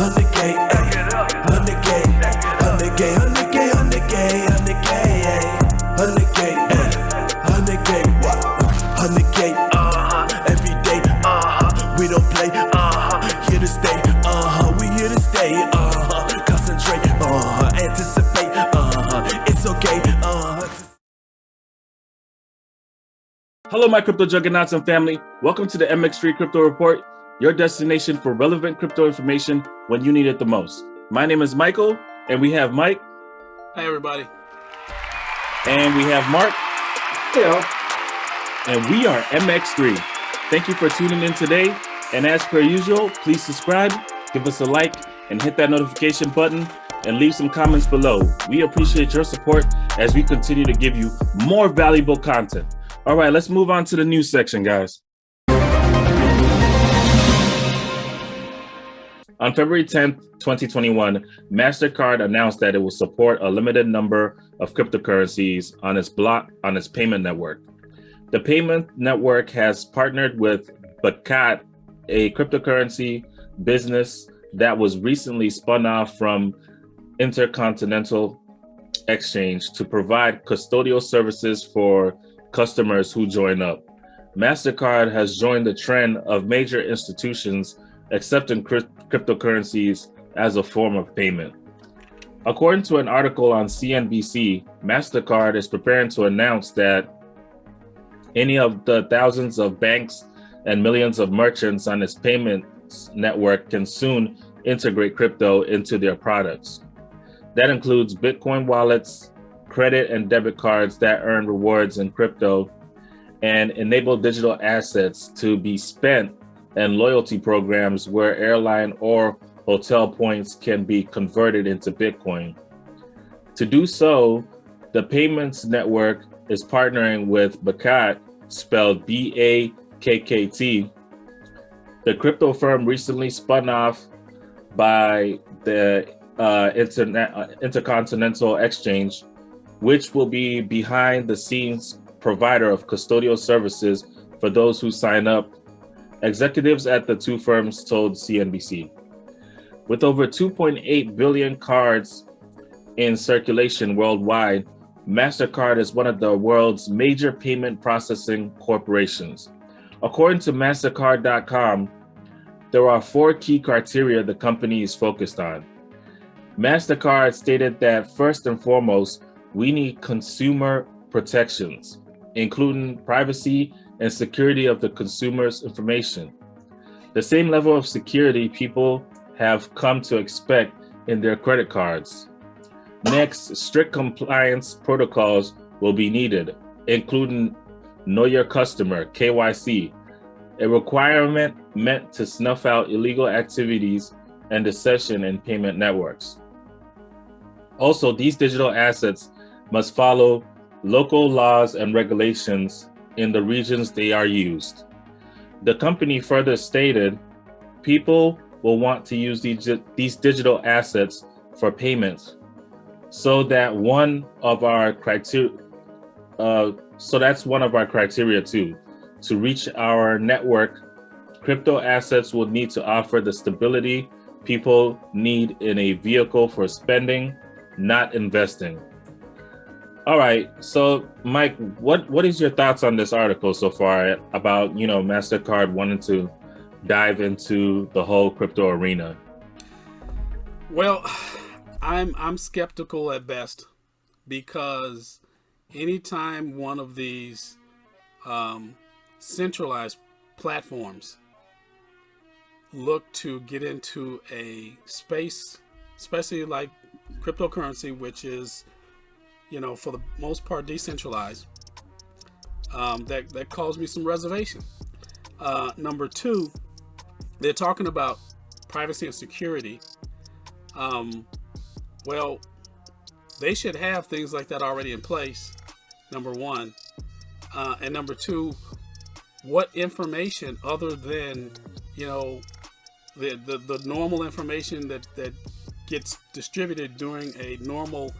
100K, 100K, 100K, 100K, 100K, 100K, 100K, what? 100K, every day, we don't play, here to stay, we here to stay, concentrate, anticipate, it's okay, Hello, my crypto juggernauts and family. Welcome to the Mx3 Crypto Report, your destination for relevant crypto information when you need it the most. My name is Michael, and we have Mike. Hey, everybody. And we have Mark. Hello. And we are Mx3. Thank you for tuning in today. And as per usual, please subscribe, give us a like, and hit that notification button, and leave some comments below. We appreciate your support as we continue to give you more valuable content. All right, let's move on to the news section, guys. On February 10th, 2021, Mastercard announced that it will support a limited number of cryptocurrencies on its payment network. The payment network has partnered with Cashapp, a cryptocurrency business that was recently spun off from Intercontinental Exchange to provide custodial services for customers who join up. Mastercard has joined the trend of major institutions accepting cryptocurrencies as a form of payment. According to an article on CNBC, Mastercard is preparing to announce that any of the thousands of banks and millions of merchants on its payments network can soon integrate crypto into their products. That includes Bitcoin wallets, credit and debit cards that earn rewards in crypto, and enable digital assets to be spent, and loyalty programs where airline or hotel points can be converted into Bitcoin. To do so, the payments network is partnering with Cashapp, spelled B-A-K-K-T. The crypto firm recently spun off by the Intercontinental Exchange, which will be behind the scenes provider of custodial services for those who sign up, executives at the two firms told CNBC. With over 2.8 billion cards in circulation worldwide, Mastercard is one of the world's major payment processing corporations. According to Mastercard.com, there are 4 key criteria the company is focused on. Mastercard stated that first and foremost, we need consumer protections, including privacy and security of the consumer's information. The same level of security people have come to expect in their credit cards. Next, strict compliance protocols will be needed, including Know Your Customer, KYC, a requirement meant to snuff out illegal activities and deception in payment networks. Also, these digital assets must follow local laws and regulations in the regions they are used. The company further stated, people will want to use these digital assets for payments. So that's one of our criteria too. To reach our network, crypto assets will need to offer the stability people need in a vehicle for spending, not investing. All right, so Mike, what is your thoughts on this article so far about, Mastercard wanting to dive into the whole crypto arena? Well, I'm skeptical at best, because anytime one of these centralized platforms look to get into a space, especially like cryptocurrency, which is, for the most part decentralized, that caused me some reservation. Number 2, they're talking about privacy and security. Well, they should have things like that already in place, number 1. And number 2, what information other than, the normal information that gets distributed during a normal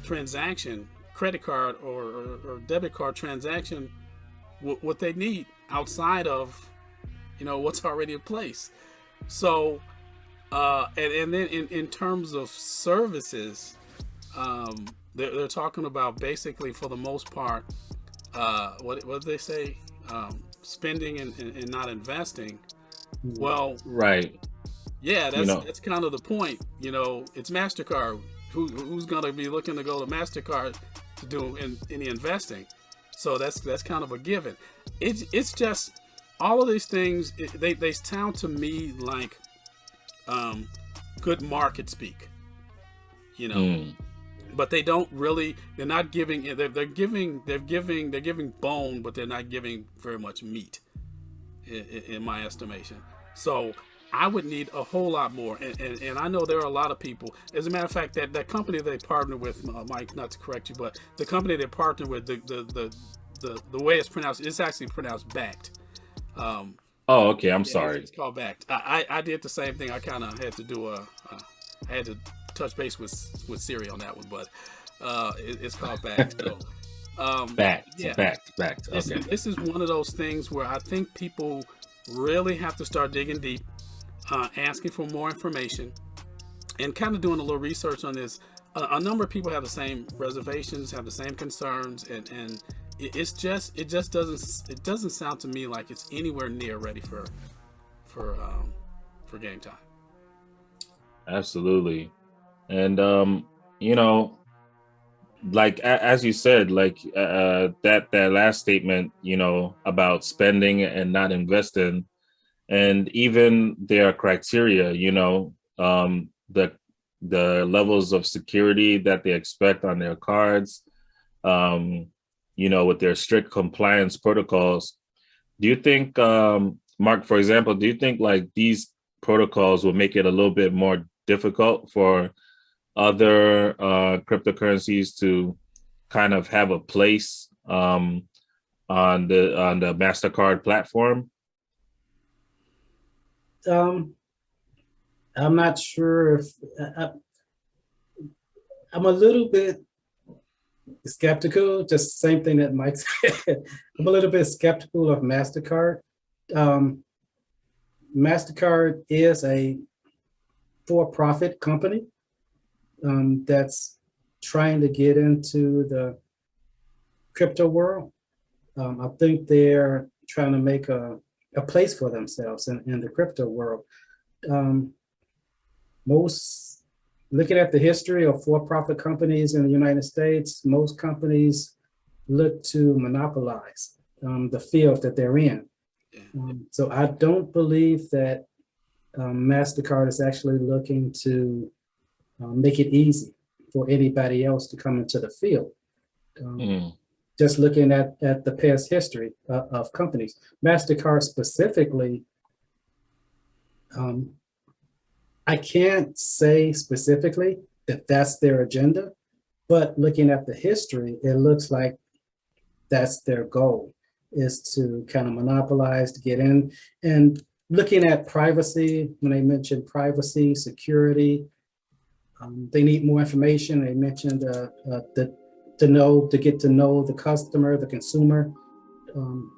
transaction, credit card or debit card transaction, what they need outside of, what's already in place. So And then in terms of services, they're talking about basically for the most part, what did they say? Spending and not investing. Well, Right. yeah, You know, that's kind of the point. It's Mastercard. Who's going to be looking to go to Mastercard to do any investing? So that's kind of a given. It's just all of these things. They sound to me like good market speak. But they don't really. They're not giving. They're giving bone, but they're not giving very much meat, in my estimation. So I would need a whole lot more. And I know there are a lot of people. As a matter of fact, that company they partnered with, Mike, not to correct you, but the company they partnered with, the way it's pronounced, it's actually pronounced Backed. oh, okay. I'm sorry. It's called Backed. I did the same thing. I kind of had to do I had to touch base with Siri on that one, but it's called Backed. So, Backed. yeah. Backed. Okay. This is one of those things where I think people really have to start digging deep, asking for more information, and kind of doing a little research on this. A number of people have the same reservations, have the same concerns, and it just doesn't sound to me like it's anywhere near ready for game time. Absolutely. And like as you said, like that last statement, about spending and not investing, and even their criteria, the levels of security that they expect on their cards, with their strict compliance protocols. Do you think, Mark, for example, do you think like these protocols will make it a little bit more difficult for other cryptocurrencies to kind of have a place on the Mastercard platform? I'm not sure if I'm a little bit skeptical. Just the same thing that Mike said. I'm a little bit skeptical of Mastercard. Mastercard is a for-profit company that's trying to get into the crypto world. I think they're trying to make a place for themselves in the crypto world. Looking at the history of for-profit companies in the United States, most companies look to monopolize the field that they're in. So I don't believe that Mastercard is actually looking to make it easy for anybody else to come into the field. Just looking at the past history of companies, Mastercard specifically, I can't say specifically that that's their agenda, but looking at the history, it looks like that's their goal, is to kind of monopolize, to get in. And looking at privacy, when they mentioned privacy, security, they need more information. They mentioned to get to know the customer, the consumer.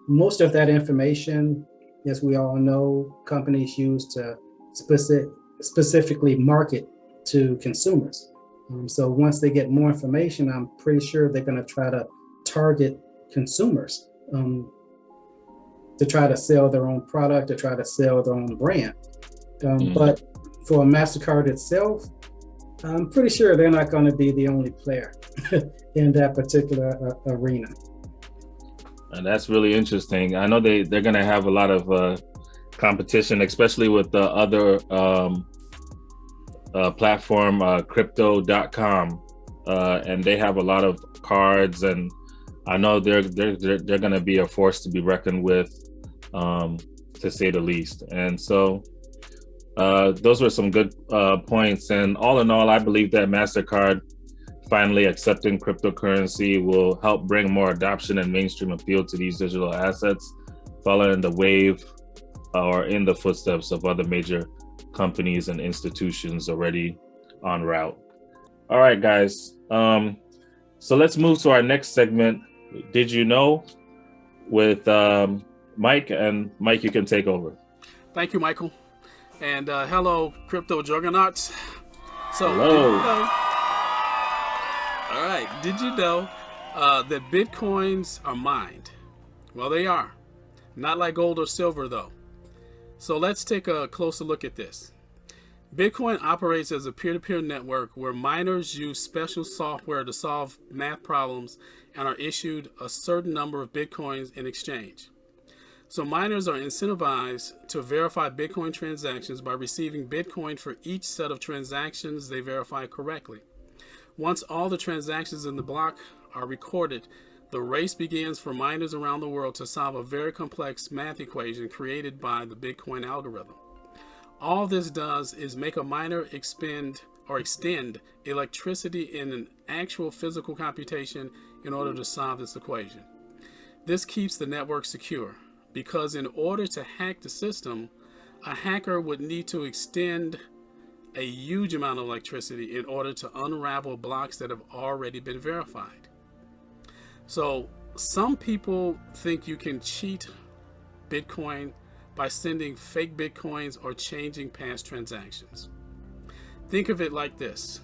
Most of that information, as we all know, companies use to specifically market to consumers. So once they get more information, I'm pretty sure they're going to try to target consumers to try to sell their own product, to try to sell their own brand. But for MasterCard itself, I'm pretty sure they're not going to be the only player in that particular arena. And that's really interesting. I know they're going to have a lot of competition, especially with the other platform, crypto.com, and they have a lot of cards, and I know they're going to be a force to be reckoned with, to say the least. And so those were some good points. And all in all, I believe that MasterCard finally accepting cryptocurrency will help bring more adoption and mainstream appeal to these digital assets, following the wave or in the footsteps of other major companies and institutions already en route. All right, guys. So let's move to our next segment, Did You Know, with Mike. And Mike, you can take over. Thank you, Michael. And hello, Crypto Juggernauts. So, Hello. Did you know, all right, did you know that Bitcoins are mined? Well, they are. Not like gold or silver, though. So let's take a closer look at this. Bitcoin operates as a peer-to-peer network where miners use special software to solve math problems and are issued a certain number of Bitcoins in exchange. So miners are incentivized to verify Bitcoin transactions by receiving Bitcoin for each set of transactions they verify correctly. Once all the transactions in the block are recorded, the race begins for miners around the world to solve a very complex math equation created by the Bitcoin algorithm. All this does is make a miner extend electricity in an actual physical computation in order to solve this equation. This keeps the network secure because in order to hack the system, a hacker would need to extend a huge amount of electricity in order to unravel blocks that have already been verified. So some people think you can cheat Bitcoin by sending fake Bitcoins or changing past transactions. Think of it like this.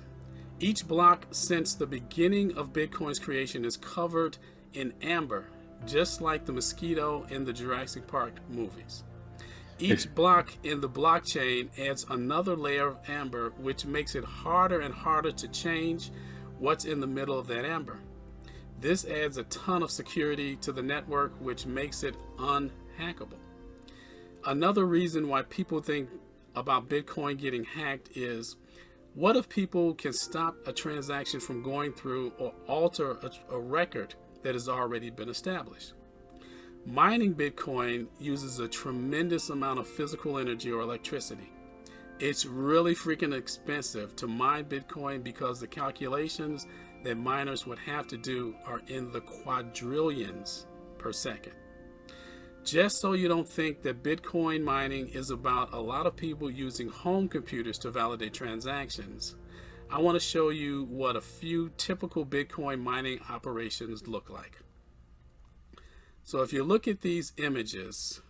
Each block since the beginning of Bitcoin's creation is covered in amber, just like the mosquito in the Jurassic Park movies. Each block in the blockchain adds another layer of amber, which makes it harder and harder to change what's in the middle of that amber. This adds a ton of security to the network, which makes it unhackable. Another reason why people think about Bitcoin getting hacked is, what if people can stop a transaction from going through or alter a record that has already been established? Mining Bitcoin uses a tremendous amount of physical energy or electricity. It's really freaking expensive to mine Bitcoin because the calculations that miners would have to do are in the quadrillions per second. Just so you don't think that Bitcoin mining is about a lot of people using home computers to validate transactions, I want to show you what a few typical Bitcoin mining operations look like. So if you look at these images,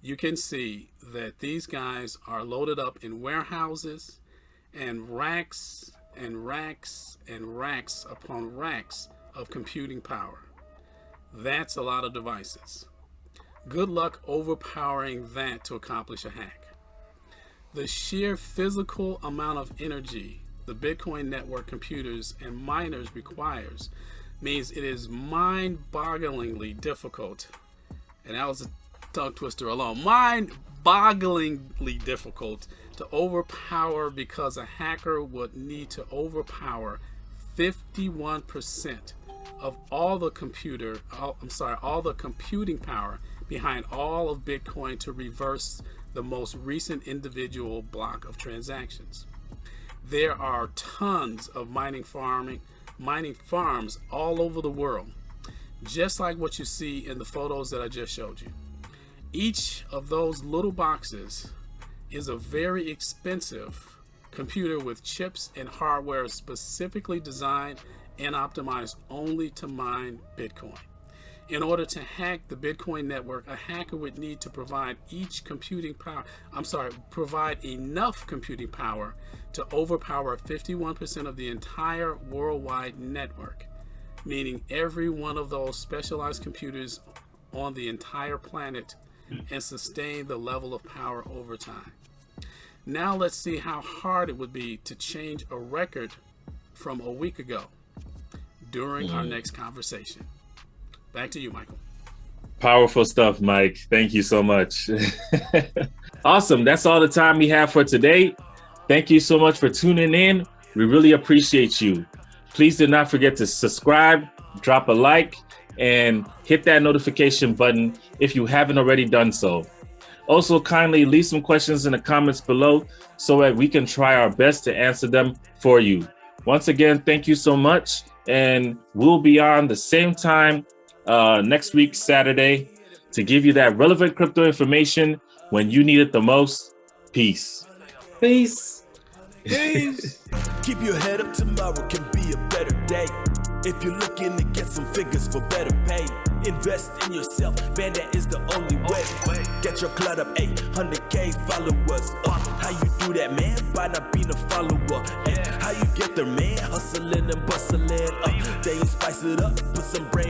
you can see that these guys are loaded up in warehouses and racks and racks and racks upon racks of computing power. That's a lot of devices. Good luck overpowering that to accomplish a hack. The sheer physical amount of energy the Bitcoin network computers and miners requires means it is mind-bogglingly difficult, and that was a tongue twister alone, mind-bogglingly difficult to overpower, because a hacker would need to overpower 51% of all the computing power behind all of Bitcoin to reverse the most recent individual block of transactions. There are tons of mining farms all over the world, just like what you see in the photos that I just showed you. Each of those little boxes is a very expensive computer with chips and hardware specifically designed and optimized only to mine Bitcoin. In order to hack the Bitcoin network, a hacker would need to provide enough computing power to overpower 51% of the entire worldwide network, meaning every one of those specialized computers on the entire planet, and sustain the level of power over time. Now let's see how hard it would be to change a record from a week ago during our next conversation. Back to you, Michael. Powerful stuff, Mike. Thank you so much. Awesome. That's all the time we have for today. Thank you so much for tuning in. We really appreciate you. Please do not forget to subscribe, drop a like, and hit that notification button if you haven't already done so. Also, kindly leave some questions in the comments below so that we can try our best to answer them for you. Once again, thank you so much, and we'll be on the same time next week, Saturday, to give you that relevant crypto information when you need it the most. Peace. Peace. Peace. Keep your head up, tomorrow can be a better day. If you're looking to get some figures for better pay, Invest in yourself, man, that is the only way. Get your clout up, 100K followers. How you do that, man? By not being a follower. How you get there, man? Hustling and bustling. They spice it up, put some brain.